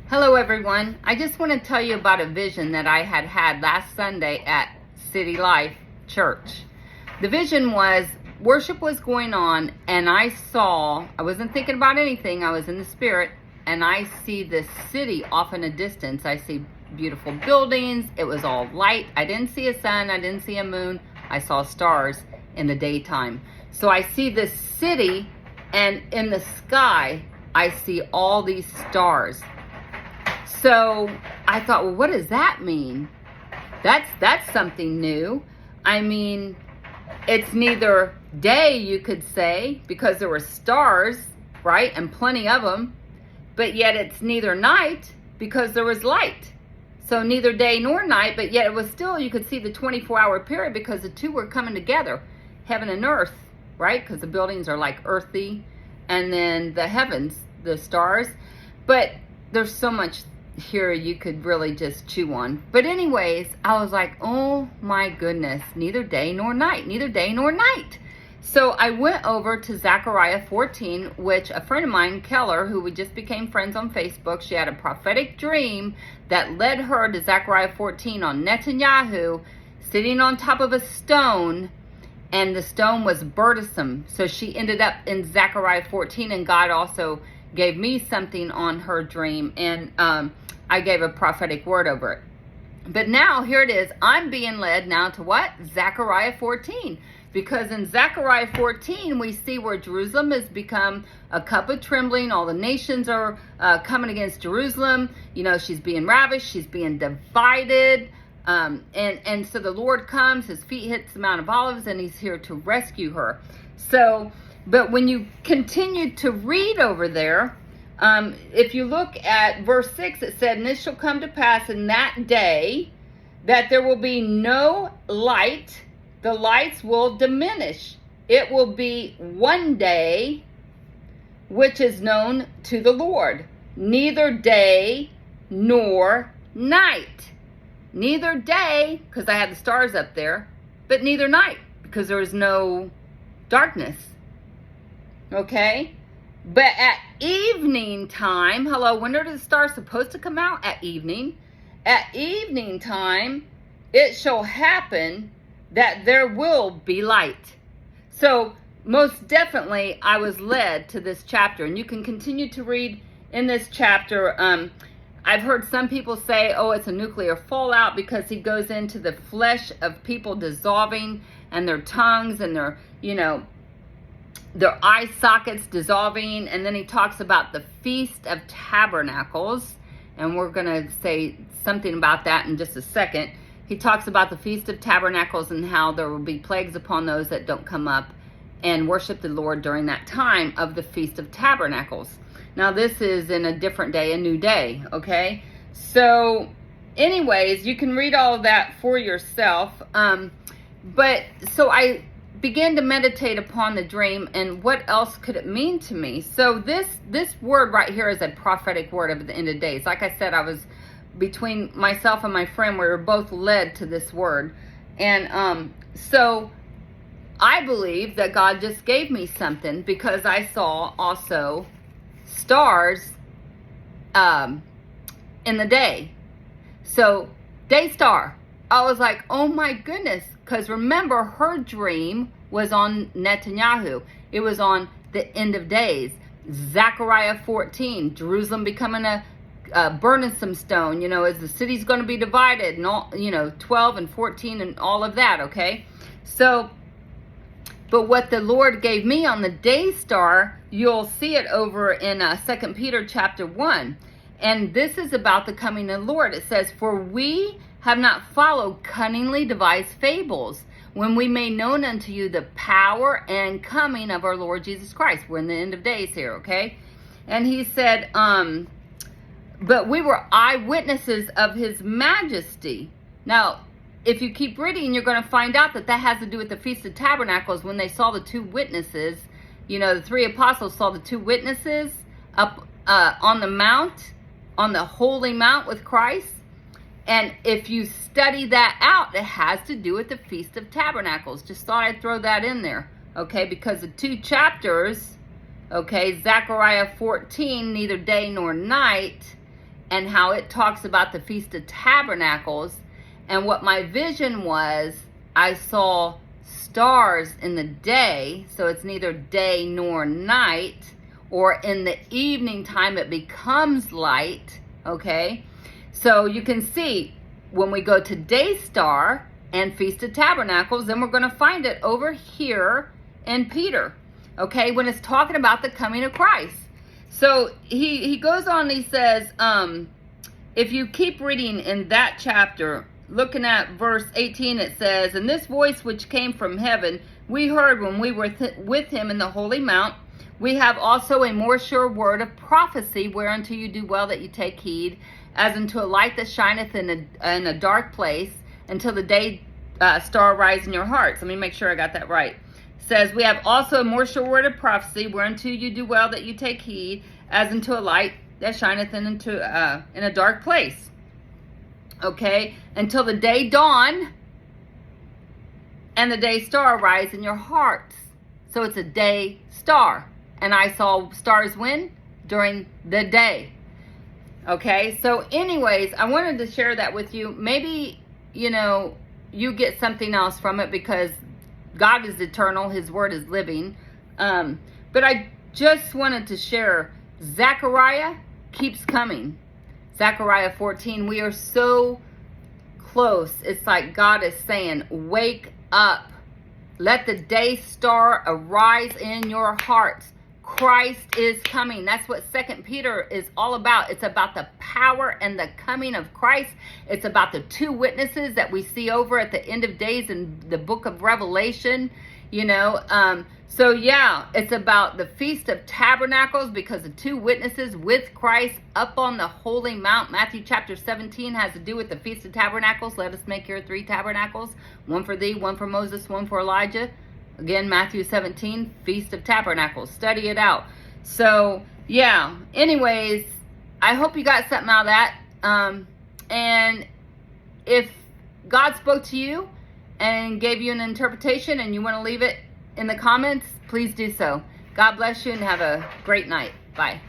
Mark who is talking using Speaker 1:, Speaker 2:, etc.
Speaker 1: Hello everyone. I just want to tell you about a vision that I had last Sunday at City Life Church. The vision was worship was going on and I wasn't thinking about anything, I was in the spirit, and I see this city off in a distance. I see beautiful buildings, it was all light. I didn't see a sun, I didn't see a moon, I saw stars in the daytime. So I see this city, and in the sky I see all these stars. So I thought, well, what does that mean? That's something new. I mean, it's neither day, you could say, because there were stars, right? And plenty of them. But yet it's neither night because there was light. So neither day nor night, but yet it was still, you could see the 24-hour period because the two were coming together, heaven and earth, right? Because the buildings are like earthy, and then the heavens, the stars. But there's so much here you could really just chew on. But anyways, I was like, oh my goodness, neither day nor night, neither day nor night. So I went over to Zechariah 14, which a friend of mine, Keller, who we just became friends on Facebook, she had a prophetic dream that led her to Zechariah 14 on Netanyahu sitting on top of a stone, and the stone was burdensome. So she ended up in Zechariah 14, and God also gave me something on her dream, and I gave a prophetic word over it. But now here it is, I'm being led now to what? Zechariah 14. Because in Zechariah 14, we see where Jerusalem has become a cup of trembling. All the nations are coming against Jerusalem. You know, she's being ravished. She's being divided. And so the Lord comes, his feet hits the Mount of Olives, and he's here to rescue her. So, but when you continue to read over there, if you look at verse 6, it said, and it shall come to pass in that day that there will be no light. The lights will diminish. It will be one day which is known to the Lord, neither day nor night. Neither day, because I had the stars up there, but neither night, because there was no darkness. Okay? But at evening time, hello, when are the stars supposed to come out? At evening. At evening time, it shall happen that there will be light. So most definitely I was led to this chapter, and you can continue to read in this chapter. I've heard some people say, oh, it's a nuclear fallout, because he goes into the flesh of people dissolving, and their tongues and their, you know, their eye sockets dissolving. And then he talks about the Feast of Tabernacles, and we're going to say something about that in just a second. He talks about the Feast of Tabernacles and how there will be plagues upon those that don't come up and worship the Lord during that time of the Feast of Tabernacles. Now this is in a different day, a new day, okay? So anyways, you can read all of that for yourself. But so I began to meditate upon the dream and what else could it mean to me. So this word right here is a prophetic word of the end of days. Like I said, I was between myself and my friend, we were both led to this word. And so I believe that God just gave me something, because I saw also stars in the day. So day star. I was like, oh my goodness, because remember, her dream was on Netanyahu. It was on the end of days. Zechariah 14, Jerusalem becoming a burdensome stone, you know, as the city's going to be divided, and all, you know, 12 and 14 and all of that, okay? So, but what the Lord gave me on the day star, you'll see it over in 2 Peter chapter 1. And this is about the coming of the Lord. It says, for we have not followed cunningly devised fables, when we made known unto you the power and coming of our Lord Jesus Christ. We're in the end of days here, okay? And he said, but we were eyewitnesses of his majesty. Now, if you keep reading, you're going to find out that that has to do with the Feast of Tabernacles, when they saw the two witnesses. You know, the three apostles saw the two witnesses up on the mount, on the holy mount with Christ. And if you study that out, it has to do with the Feast of Tabernacles. Just thought I'd throw that in there, okay? Because the two chapters, okay, Zechariah 14, neither day nor night, and how it talks about the Feast of Tabernacles. And what my vision was, I saw stars in the day, so it's neither day nor night, or in the evening time it becomes light, okay? So you can see when we go to Day Star and Feast of Tabernacles, then we're going to find it over here in Peter, okay, when it's talking about the coming of Christ. So he goes on, he says, if you keep reading in that chapter, looking at verse 18, it says, "And this voice which came from heaven, we heard when we were with him in the holy mount. We have also a more sure word of prophecy, whereunto you do well that you take heed, as unto a light that shineth in a dark place, until the day star arise in your hearts." Let me make sure I got that right. It says, "We have also a more sure word of prophecy, whereunto you do well that you take heed, as unto a light that shineth in a dark place." Okay, until the day dawn and the day star arise in your hearts. So it's a day star. And I saw stars when? During the day. Okay, so anyways, I wanted to share that with you. Maybe, you get something else from it, because God is eternal. His word is living. But I just wanted to share, Zechariah keeps coming. Zechariah 14, we are so close. It's like God is saying, wake up. Let the day star arise in your hearts. Christ is coming. That's what 2 Peter is all about. It's about the power and the coming of Christ. It's about the two witnesses that we see over at the end of days in the book of Revelation. So yeah, it's about the Feast of Tabernacles, because the two witnesses with Christ up on the holy mount. Matthew chapter 17 has to do with the Feast of Tabernacles. Let us make here 3 tabernacles, one for thee, one for Moses, one for Elijah. Again, Matthew 17, Feast of Tabernacles. Study it out. So yeah, anyways, I hope you got something out of that. And if God spoke to you and gave you an interpretation and you want to leave it in the comments, please do so. God bless you and have a great night. Bye.